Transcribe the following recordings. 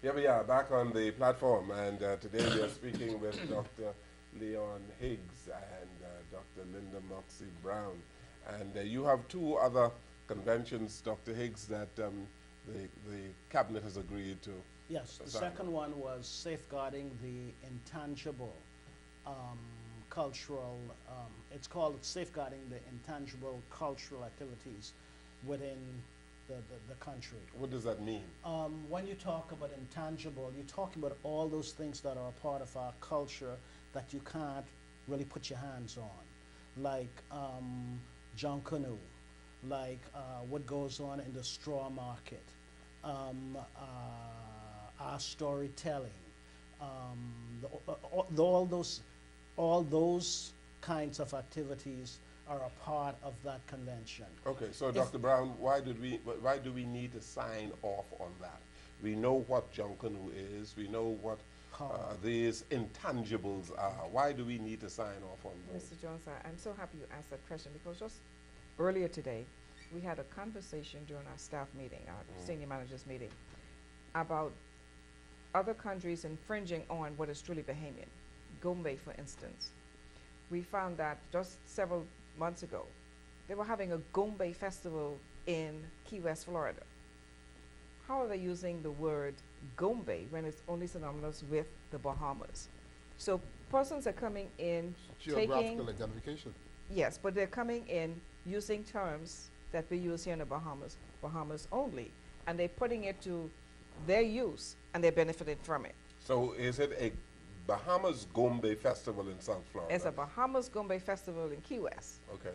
Here we are back on the platform, and today we are speaking with Dr. Leon Higgs and Dr. Linda Moxey Brown. And you have two other conventions, Dr. Higgs, that the cabinet has agreed to. Yes, the second one was safeguarding the intangible cultural, it's called safeguarding the intangible cultural activities within the country. What does that mean? When you talk about intangible, you're talking about all those things that are a part of our culture that you can't really put your hands on, like John Canoe, like what goes on in the straw market, our storytelling, all those kinds of activities are a part of that convention. Okay, so Dr. Brown, why do we need to sign off on that? We know what Junkanoo is. We know what these intangibles are. Why do we need to sign off on those? Mr. Jones, I'm so happy you asked that question, because just earlier today, we had a conversation during our staff meeting, our senior managers meeting, about other countries infringing on what is truly Bahamian. Gombe, for instance. We found that just several months ago, they were having a Gombe festival in Key West, Florida. How are they using the word Gombe when it's only synonymous with the Bahamas? So persons are coming in geographical identification. Yes, but they're coming in using terms that we use here in the Bahamas, Bahamas only, and they're putting it to their use, and they're benefiting from it. So is it a Bahamas Gombe Festival in South Florida? It's a Bahamas Gombe Festival in Key West. Okay.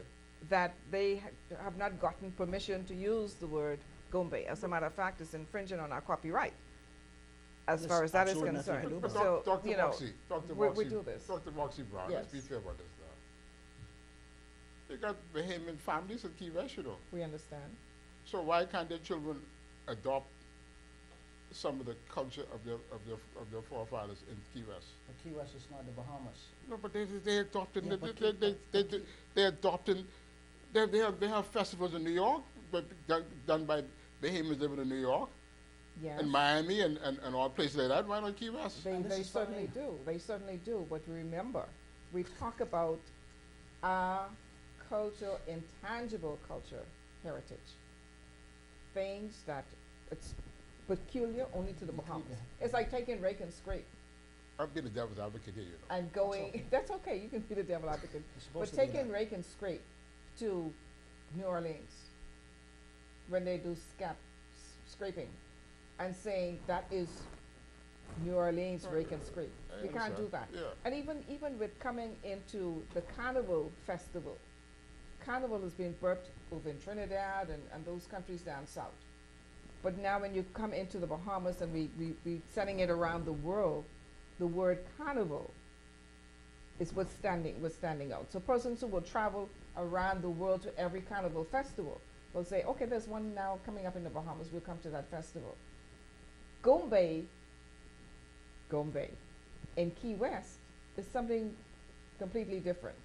That they have not gotten permission to use the word Gombe. As a matter of fact, it's infringing on our copyright, as far as that is concerned. But So, Dr. you know, Moxey, Dr. we Moxey, do this. Dr. Moxey Brown, Yes. let's be fair about this now. You got Bahamian families in Key West, you know. We understand. So why can't their children adopt some of the culture of their forefathers in Key West? But Key West is not the Bahamas. No, but they're adopting. Yeah, They're adopting. They have festivals in New York, but done by Bahamians living in New York, Yes. and Miami, and all places like that. Why not Key West? They certainly do. They certainly do. But remember, we talk about our cultural, intangible culture, heritage. Things that it's peculiar only to the Bahamas. It's like taking rake and scrape I've been the devil's advocate here, you know. and going, that's okay, you can be the devil advocate. But supposed to be taking that. rake and scrape to New Orleans when they do scraping and saying that is New Orleans rake and scrape. I We can't do understand. that. Yeah. And even with coming into the Carnival Festival, Carnival has been birthed over in Trinidad and those countries down south. But now when you come into the Bahamas and we sending it around the world, the word carnival is what's standing out. So persons who will travel around the world to every carnival festival will say, okay, there's one now coming up in the Bahamas, we'll come to that festival. Gombe in Key West is something completely different.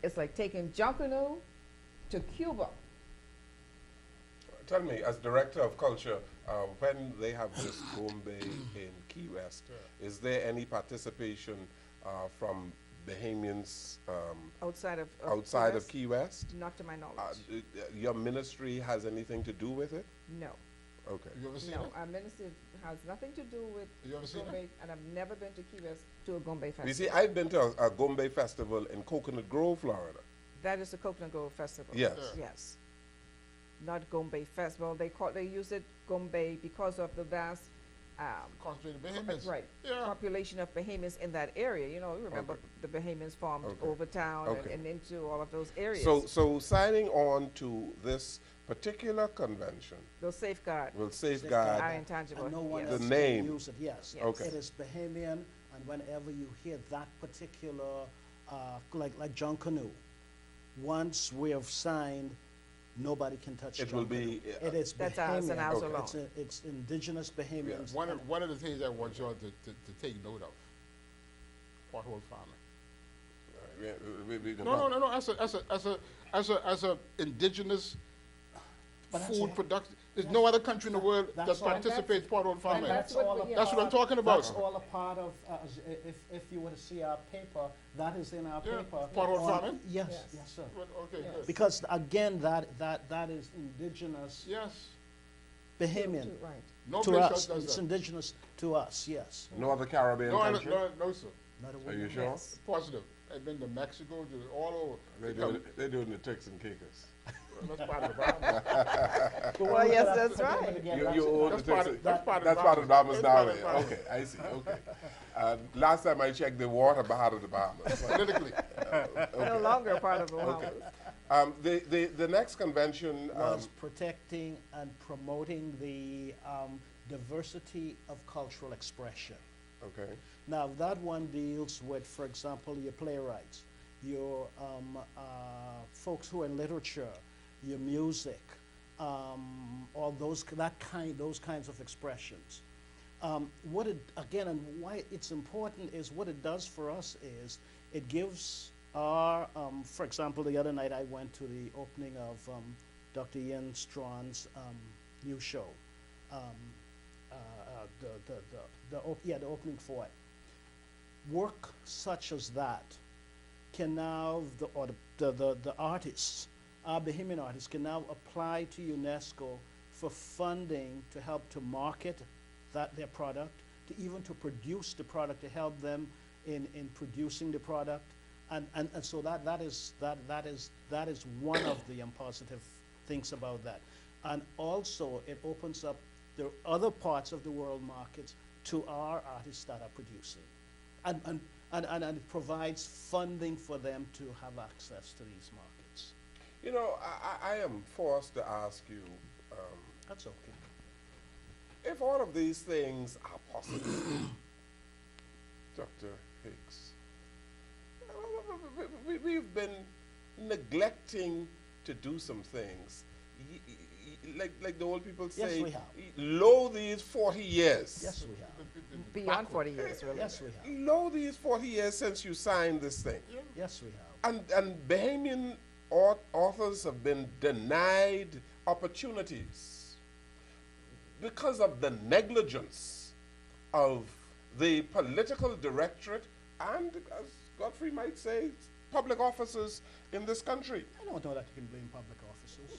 It's like taking Junkanoo to Cuba. Tell me, as Director of Culture, when they have this Gombe in Key West, is there any participation from Bahamians Outside outside of Key West? Not to my knowledge. Your ministry has anything to do with it? No. Okay. You ever seen No, it? our ministry has nothing to do with You ever seen Gombe, it? and I've never been to Key West to a Gombe festival. You see, I've been to a Gombe festival in Coconut Grove, Florida. That is the Coconut Grove Festival. Yes. Yeah. Yes. Not Gombe Festival. They use it Gombe because of the vast Concentrated Bahamians. right Yeah. population of Bahamians in that area. You know, you remember Okay. the Bahamians farmed Okay. over town Okay. and into all of those areas. So signing on to this particular convention they'll safeguard will our safeguard intangible. And no one yes. The else name. can use it, yes. Yes. Okay. It is Bahamian, and whenever you hear that particular, like John Canoe, once we have signed, nobody can touch It John will be, Canoe. It is That's ours and Bahamian. ours Okay. alone. It's indigenous Bahamians. One of the things I want you all to take note of, pothole farming. we can No, talk. As a indigenous But that's food it. production, There's no other country in the world that That's all- participates part-owned And farming. that's what all we- a yeah. That's what I'm part- talking about. That's all a part of, if you were to see our paper, that is in our Yeah, paper. part-owned on- farming? Yes, Yes. yes, sir. Well, okay, Yes. good. Because again, that is indigenous Yes. Bahamian Right. No to place us. else does It's that. indigenous to us, yes. No other Caribbean No, country? no, sir. Not a Are word. you sure? Yes. Positive. I've been to Mexico, to all over. They're doing the Turks and Caicos. That's part of the problem. But Well, when we yes, get that's up to them right. again, You that's- own That's the part Turks of- and- that's part of that's the part of the Bahamas That's now. part of the Yeah. Bahamas. Okay, I see. Okay. Last time I checked, the water part of the Bahamas. Politically. No longer a part of the Bahamas. The next convention. was protecting and promoting the diversity of cultural expression. Okay. Now, that one deals with, for example, your playwrights, your folks who are in literature, your music, all those kinds of expressions. What it again, and why it's important is what it does for us is it gives our, for example, the other night I went to the opening of Dr. Ian Strawn's new show, the opening for it. Work such as that can now, the artists, our Bahamian artists, can now apply to UNESCO for funding to help to market their product, to even to produce the product, to help them in producing the product, and so that is one of the positive things about that, and also it opens up the other parts of the world markets to our artists that are producing, and it provides funding for them to have access to these markets. You know, I am forced to ask you, That's okay. if all of these things are possible, Dr. Higgs, we've been neglecting to do some things. Like the old people say, Yes, we have. lo these 40 years. Yes, we have. Beyond 40 years, really. Yes, we have. Lo these 40 years since you signed this thing. Yes, we have. And Bahamian authors have been denied opportunities because of the negligence of the political directorate and, as Godfrey might say, public officers in this country. I don't know that you can blame public officers.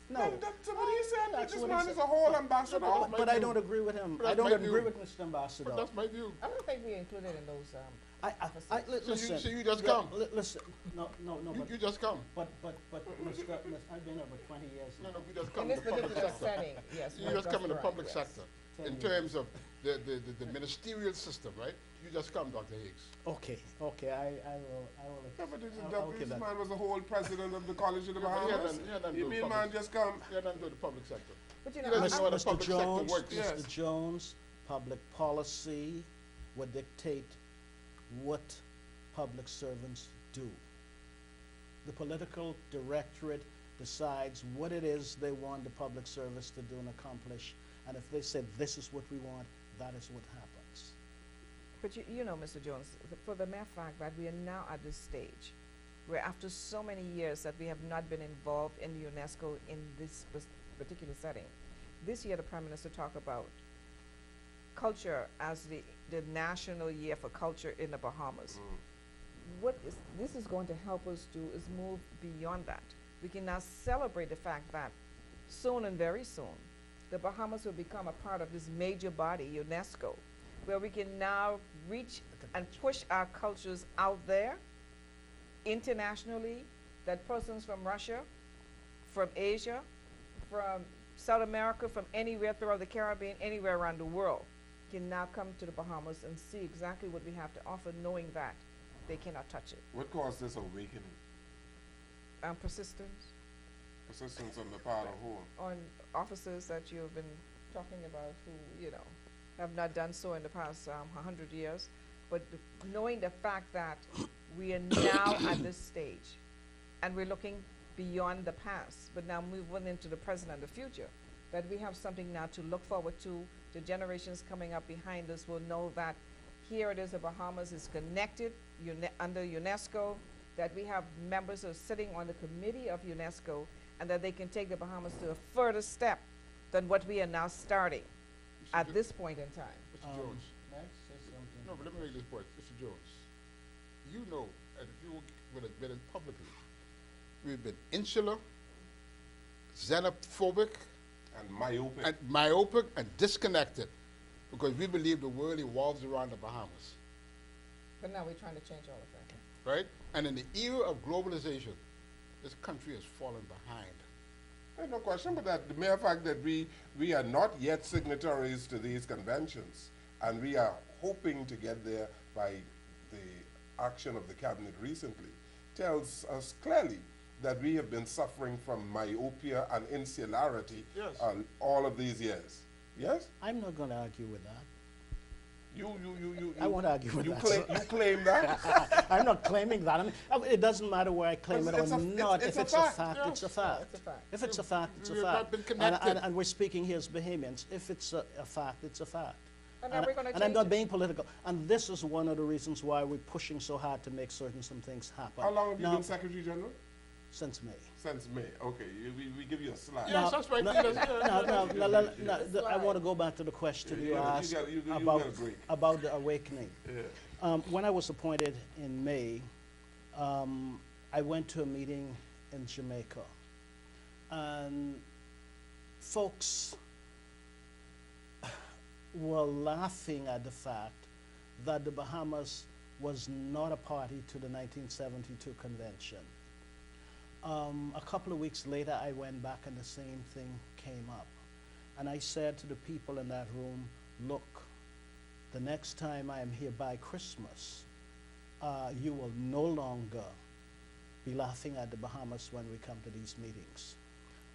No. That's what he said. That's This what he man said. is a whole ambassador. But I don't agree with him. But I that's don't my agree view. with Mr. Ambassador. But that's my view. I don't think we included in those. Listen. So you just yeah, come. Listen. No. You just come. But Mr. I've been over 20 years now. No, we just In come this in the public particular sector. setting, yes. You just come in the that's public correct, sector. 10 In years. terms of the ministerial system, right? You just come, Dr. Higgs. Okay. I will. Yeah, but this, I'll give this that. man was the whole president of the College of the Yeah, but he had Bahamas. done- he had done You good mean public- man just come? Yeah, nothing to do with the public sector. But you He know, doesn't know how the Mr. public sector Jones, works. Yes. Mr. Jones, public policy would dictate what public servants do. The political directorate decides what it is they want the public service to do and accomplish, and if they say this is what we want, that is what happens. But you know, Mr. Jones, for the mere fact that we are now at this stage, where after so many years that we have not been involved in UNESCO in this particular setting, this year the Prime Minister talked about culture as the national year for culture in the Bahamas. What this is going to help us do is move beyond that. We can now celebrate the fact that soon and very soon, the Bahamas will become a part of this major body, UNESCO, where we can now reach and push our cultures out there internationally, that persons from Russia, from Asia, from South America, from anywhere throughout the Caribbean, anywhere around the world, can now come to the Bahamas and see exactly what we have to offer, knowing that they cannot touch it. What caused this awakening? Persistence Persistence on the part of who? on officers that you've been talking about who, you know, have not done so in the past 100 years, but knowing the fact that we are now at this stage and we're looking beyond the past, but now moving into the present and the future, that we have something now to look forward to. The generations coming up behind us will know that here it is, the Bahamas is connected under UNESCO, that we have members who are sitting on the committee of UNESCO, and that they can take the Bahamas to a further step than what we are now starting Mr. at this point in time. Mr. Jones. May I say something? No, but let me make this point. Mr. Jones, you know, and if you would admit it publicly, we've been insular, xenophobic, And myopic. myopic and disconnected because we believe the world evolves around the Bahamas, But now we're trying to change all of that. right? And in the era of globalization, this country has fallen behind. There's no question, but that the mere fact that we are not yet signatories to these conventions, and we are hoping to get there by the action of the cabinet recently, tells us clearly that we have been suffering from myopia and insularity Yes. all of these years. Yes? I'm not going to argue with that. You I won't argue with you that. Claim, you claim that? I'm not claiming that. I mean, it doesn't matter where I claim it It's or a- not. it's If a it's a fact. fact, Yeah. it's a fact. It's a fact. If it's a fact, it's a We've fact. not been And, connected. and we're speaking here as Bahamians. If it's a fact, it's a fact. And now we're gonna and I'm change not it. being political. And this is one of the reasons why we're pushing so hard to make some things happen. How long have you Now, been Secretary General? Since May. Since May. Okay, we give you a slide. Yes, that's right. Leaders. I want to go back to the question you Yeah, asked you about, get a break. about the awakening. Yeah. When I was appointed in May, I went to a meeting in Jamaica, and folks were laughing at the fact that the Bahamas was not a party to the 1972 convention. A couple of weeks later, I went back and the same thing came up. And I said to the people in that room, look, the next time I am here by Christmas, you will no longer be laughing at the Bahamas when we come to these meetings.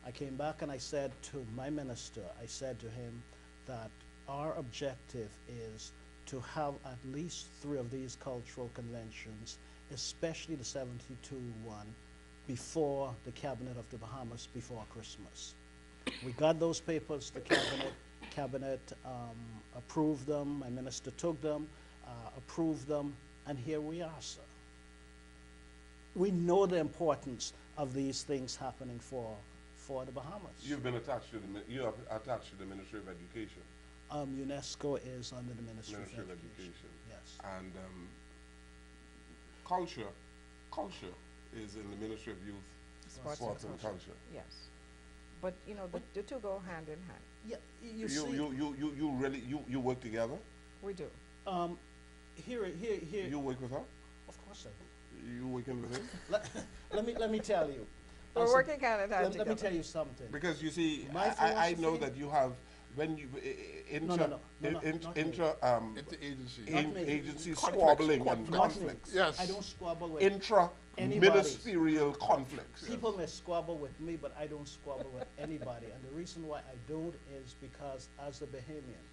I came back and I said to my minister, I said to him that our objective is to have at least 3 of these cultural conventions, especially the 72 one, before the Cabinet of the Bahamas before Christmas. We got those papers, the cabinet approved them, my minister took them, approved them, and here we are, sir. We know the importance of these things happening for the Bahamas. You've been attached to you are attached to the Ministry of Education. UNESCO is under the Ministry of Education. Education. Yes. And culture is in the Ministry of Youth, Sports and Culture. Yes. But, you know, the two go hand in hand. Yeah, you You really work together? We do. here. You work with her? Of course I do. You working with him? Let me tell you. We're working hand in hand Let me together. tell you something. Because you see, My I know philosophy- that you have when you No, not me. Interagency. Not me. agency Conflicts, squabbling and conflicts. Not me. conflicts. Yes. I don't squabble with Intra Anybody. ministerial conflicts. people may squabble with me, but I don't squabble with anybody. And the reason why I don't is because as a Bahamian,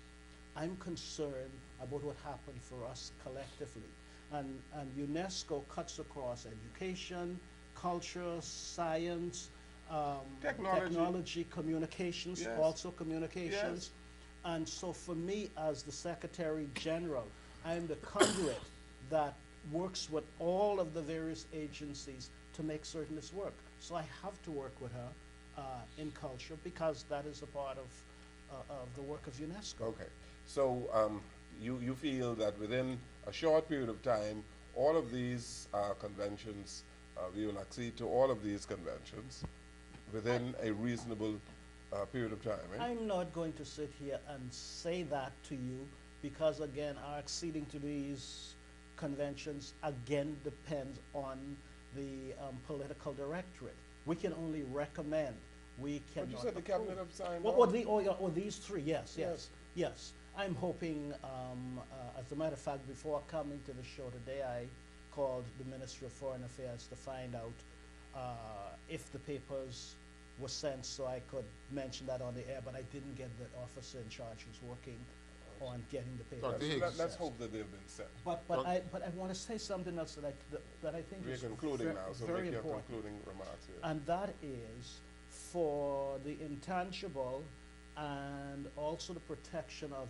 I'm concerned about what happened for us collectively. And UNESCO cuts across education, culture, science, technology, communications, Yes. also communications. Yes. And so for me as the Secretary General, I'm the conduit that works with all of the various agencies to make certain this work. So I have to work with her in culture because that is a part of the work of UNESCO. Okay, so you feel that within a short period of time, all of these conventions, we will accede to all of these conventions within a reasonable period of time, right? I'm not going to sit here and say that to you because, again, our acceding to these conventions, again, depends on the political directorate. We can only recommend. We But cannot you said the approve. cabinet have signed Or these 3, yes, yes, Yes. yes. I'm hoping, as a matter of fact, before coming to the show today, I called the Ministry of Foreign Affairs to find out if the papers were sent so I could mention that on the air, but I didn't get the officer in charge who's working on getting the papers. Dr. Higgs. Let's hope that they've been sent. But I want to say something else that I think We're is concluding now, so very make your important. concluding remarks here. And that is for the intangible and also the protection of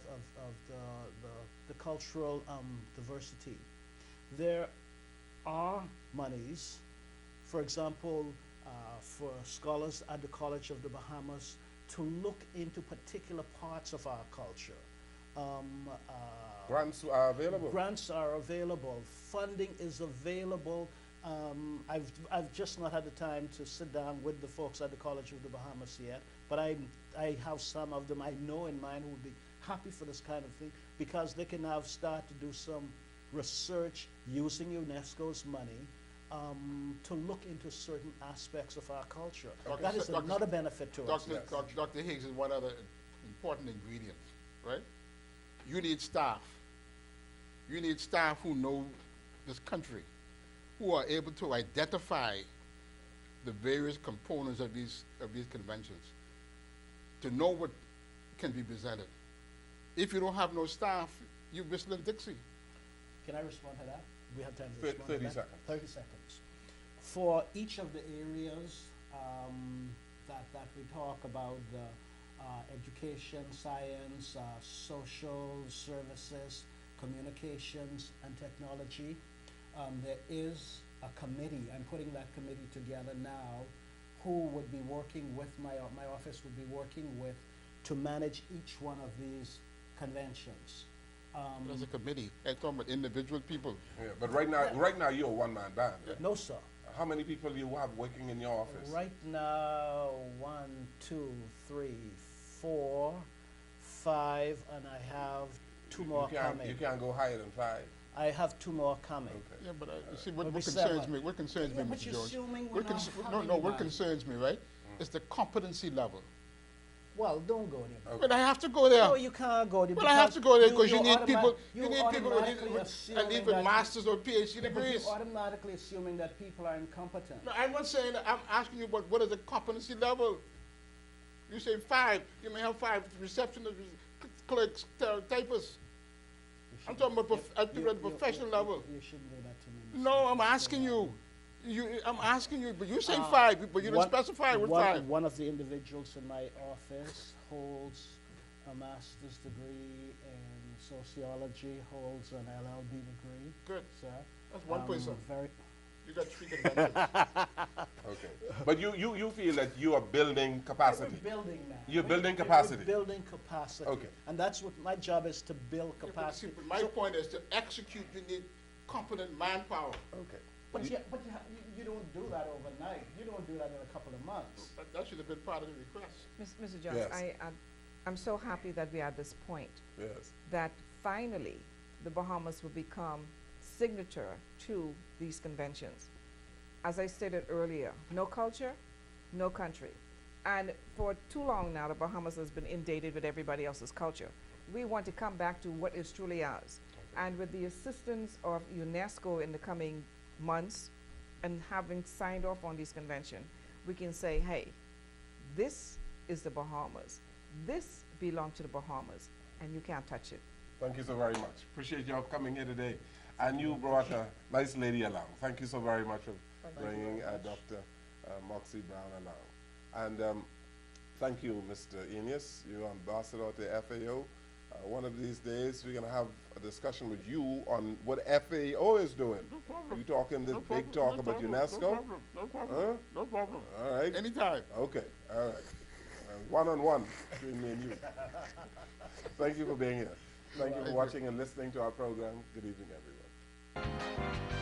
the cultural diversity. There are monies, for example, for scholars at the College of the Bahamas to look into particular parts of our culture. Grants are available. Grants are available. Funding is available. I've just not had the time to sit down with the folks at the College of the Bahamas yet, but I have some of them I know in mind who would be happy for this kind of thing, because they can now start to do some research using UNESCO's money to look into certain aspects of our culture. That is another benefit to us. Dr. Higgs is one other important ingredient, right? You need staff. You need staff who know this country, who are able to identify the various components of these conventions, to know what can be presented. If you don't have no staff, you're whistling Dixie. Can I respond to that? We have time to respond 30 to that? seconds. 30 seconds. For each of the areas that we talk about, education, science, social services, communications, and technology, there is a committee. I'm putting that committee together now, who would be working with my office would be working with to manage each one of these conventions. As a committee, I'm talking about individual people. Yeah, but right now you're a one-man band. Right? No, sir. How many people do you have working in your office? Right now, 1, 2, 3, 4, 5, and I have 2 more coming. You can't go higher than 5. I have 2 more coming. Okay. Yeah, but see, what Maybe concerns 7. me, what concerns me, But Mr. you're George? assuming What we're not having what one. concerns me, right, is the competency level. Well, don't go there. Okay. But I have to go there. No, you can't go there. Well, I have to go there because you you're need people. You you're need people automatically with assuming at least with that- masters or PhD Yeah, but degrees. you're automatically assuming that people are incompetent. No, I'm not saying that. I'm asking you what is the competency level. You say 5. You may have 5 receptionists, clerks, typists. I'm talking about at the professional level. You shouldn't do that to me. No, I'm asking you. I'm asking you, but you say 5, but you don't specify what 5. One of the individuals in my office holds a master's degree in sociology, holds an LLB degree. Good. Sir. That's one person. Very. You got 3 conventions. Okay. But you feel that you are building capacity. We're building now. You're building capacity. We're building capacity. Okay. And that's what my job is, to build Yeah, capacity. but my point is to execute. You need competent manpower. Okay. But you don't do that overnight. You don't do that in a couple of months. That should have been part of the request. Mr. Jones, Yes. I'm so happy that we're at this point, Yes. that finally the Bahamas will become signature to these conventions. As I stated earlier, no culture, no country. And for too long now, the Bahamas has been inundated with everybody else's culture. We want to come back to what is truly ours. And with the assistance of UNESCO in the coming months, and having signed off on this convention, we can say, hey, this is the Bahamas. This belongs to the Bahamas, and you can't touch it. Thank you so very much. Appreciate you coming here today. And you brought a nice lady along. Thank you so very much for bringing Dr. Moxey Brown along. And thank you, Mr. Eneas. You're ambassador to FAO. One of these days, we're going to have a discussion with you on what FAO is doing. No problem. You talking this big talk about UNESCO? No problem. No problem. Huh? No problem. All right. Anytime. Okay. All right. One-on-one between me and you. Thank you for being here. Thank you for watching and listening to our program. Good evening, everyone.